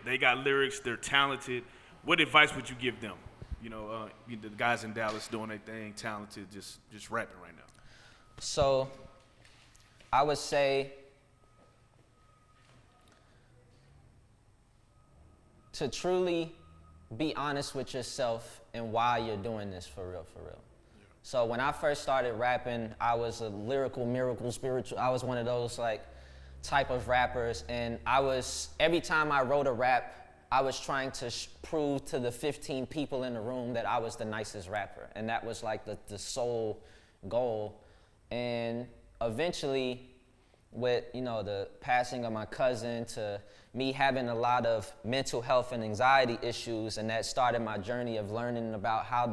they got lyrics, they're talented. What advice would you give them? You know, the guys in Dallas doing their thing, talented, just rapping right now. So, I would say to truly be honest with yourself and why you're doing this for real. Yeah. So when I first started rapping, I was a lyrical, miracle, spiritual. I was one of those like type of rappers, and every time I wrote a rap, I was trying to prove to the 15 people in the room that I was the nicest rapper, and that was like the sole goal. And eventually, with, you know, the passing of my cousin to me having a lot of mental health and anxiety issues, and that started my journey of learning about how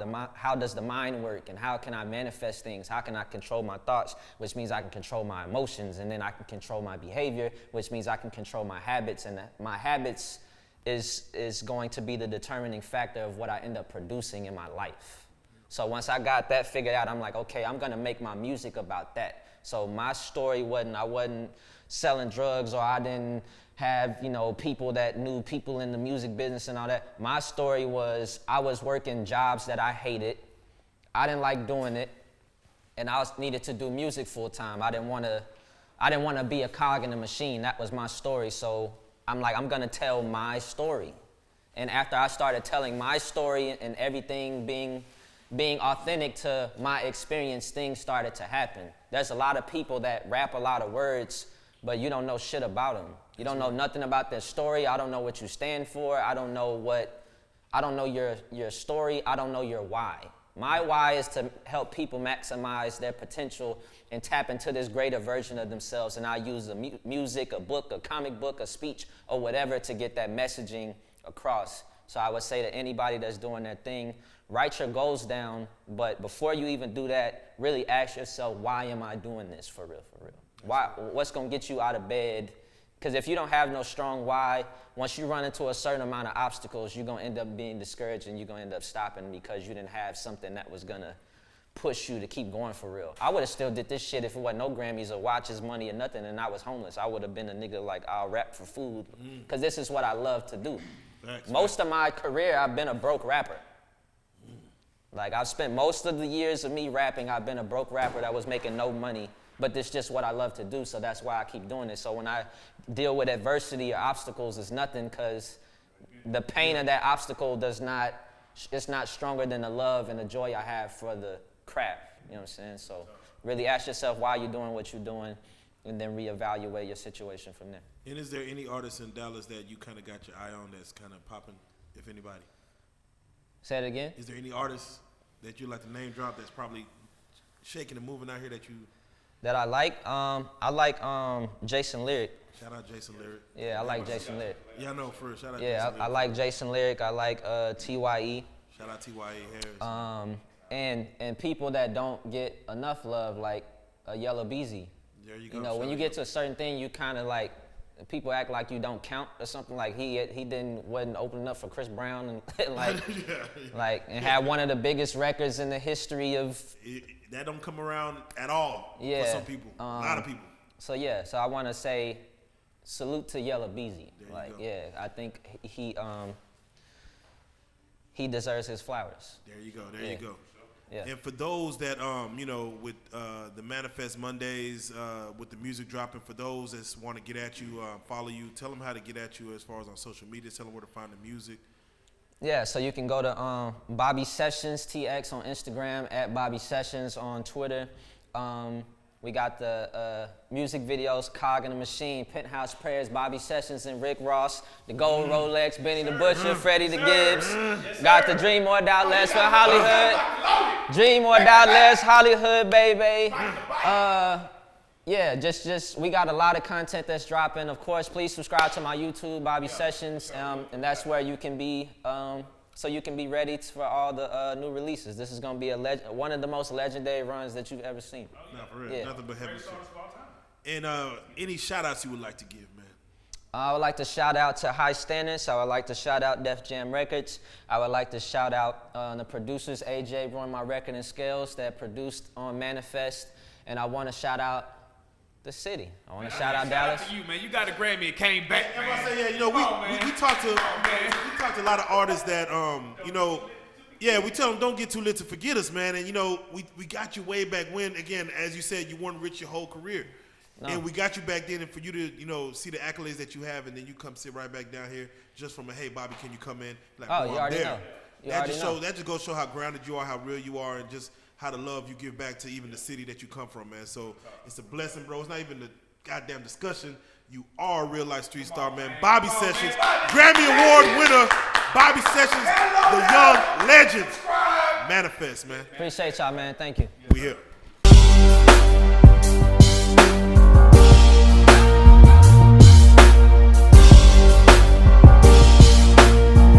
does the mind work and how can I manifest things, how can I control my thoughts, which means I can control my emotions, and then I can control my behavior, which means I can control my habits, and my habits is going to be the determining factor of what I end up producing in my life. So once I got that figured out, I'm like, okay, I'm gonna make my music about that. So my story I wasn't selling drugs, or I didn't have, you know, people that knew people in the music business and all that. My story was I was working jobs that I hated. I didn't like doing it, and I needed to do music full time. I didn't want to be a cog in the machine. That was my story. So I'm like, I'm gonna tell my story. And after I started telling my story and everything being authentic to my experience, things started to happen. There's a lot of people that rap a lot of words, but you don't know shit about them. You don't know nothing about their story. I don't know what you stand for. I don't know your story. I don't know your why. My why is to help people maximize their potential and tap into this greater version of themselves. And I use music, a book, a comic book, a speech, or whatever to get that messaging across. So I would say to anybody that's doing their thing, write your goals down, but before you even do that, really ask yourself, why am I doing this for real, for real? Why? What's gonna get you out of bed? Because if you don't have no strong why, once you run into a certain amount of obstacles, you're gonna end up being discouraged and you're gonna end up stopping because you didn't have something that was gonna push you to keep going for real. I would have still did this shit if it wasn't no Grammys or watches, money or nothing, and I was homeless. I would have been a nigga like, I'll rap for food, because this is what I love to do. Most of my career, I've been a broke rapper. Like, I've spent most of the years of me rapping, I've been a broke rapper that was making no money, but this is just what I love to do, so that's why I keep doing it. So when I deal with adversity or obstacles, it's nothing, because the pain of that obstacle it's not stronger than the love and the joy I have for the craft, you know what I'm saying? So really ask yourself why you're doing what you're doing, and then reevaluate your situation from there. And is there any artists in Dallas that you kind of got your eye on that's kind of popping, if anybody? Say it again? Is there any artists that you like to name drop that's probably shaking and moving out here that you... That I like Jason Lyric. Shout out Jason Lyric. Yeah, I like Jason Lyric. Yeah, I know, for real. Shout out Jason Lyric. Yeah, I like Jason Lyric. I like TYE. Shout out TYE Harris. And people that don't get enough love, like Yellow Beezy. There you go. You know, when you get to a certain thing, you kind of like, people act like you don't count or something. Like he wasn't open enough for Chris Brown and like had one of the biggest records in the history of. That don't come around at all for some people. A lot of people. So yeah, so I want to say salute to Yellow Beezy. Like, yeah, I think he deserves his flowers. There you go. There you go. Yeah. And for those that you know, with the Manifest Mondays, with the music dropping, for those that want to get at you, follow you, tell them how to get at you as far as on social media. Tell them where to find the music. Yeah, so you can go to Bobby Sessions TX on Instagram, at Bobby Sessions on Twitter. We got the music videos, Cog in the Machine, Penthouse Prayers, Bobby Sessions and Rick Ross, the Gold Rolex, Benny the Butcher, Freddie the Gibbs. Got the Dream or Die Less for Hollywood. Dream or Die Less, Hollywood, baby. Yeah, just we got a lot of content that's dropping. Of course, please subscribe to my YouTube, Bobby Sessions, and that's where you can be, so you can be ready for all the new releases. This is gonna be one of the most legendary runs that you've ever seen. No, for real, nothing but heaven. And any shout outs you would like to give, man? I would like to shout out to High Standards. I would like to shout out Def Jam Records. I would like to shout out the producers, AJ, Run My Record and Scales, that produced on Manifest. And I want to shout out the city. I want to shout out Dallas. Shout out to you, man. You got a Grammy and came back, man. I say, yeah, you know, we talked to a lot of artists that, you know, yeah, we tell them don't get too lit to forget us, man. And, you know, we got you way back when, again, as you said, you weren't rich your whole career. No. And we got you back then, and for you to, you know, see the accolades that you have, and then you come sit right back down here just from a, hey, Bobby, can you come in? Like, oh, you already know. That just goes to show how grounded you are, how real you are, and just how the love you give back to even the city that you come from, man. So it's a blessing, bro. It's not even a goddamn discussion. You are a real life street star, man. Bobby Sessions, Grammy Award winner. Bobby Sessions, the young legend. Manifest, man. Appreciate y'all, man. Thank you. We here.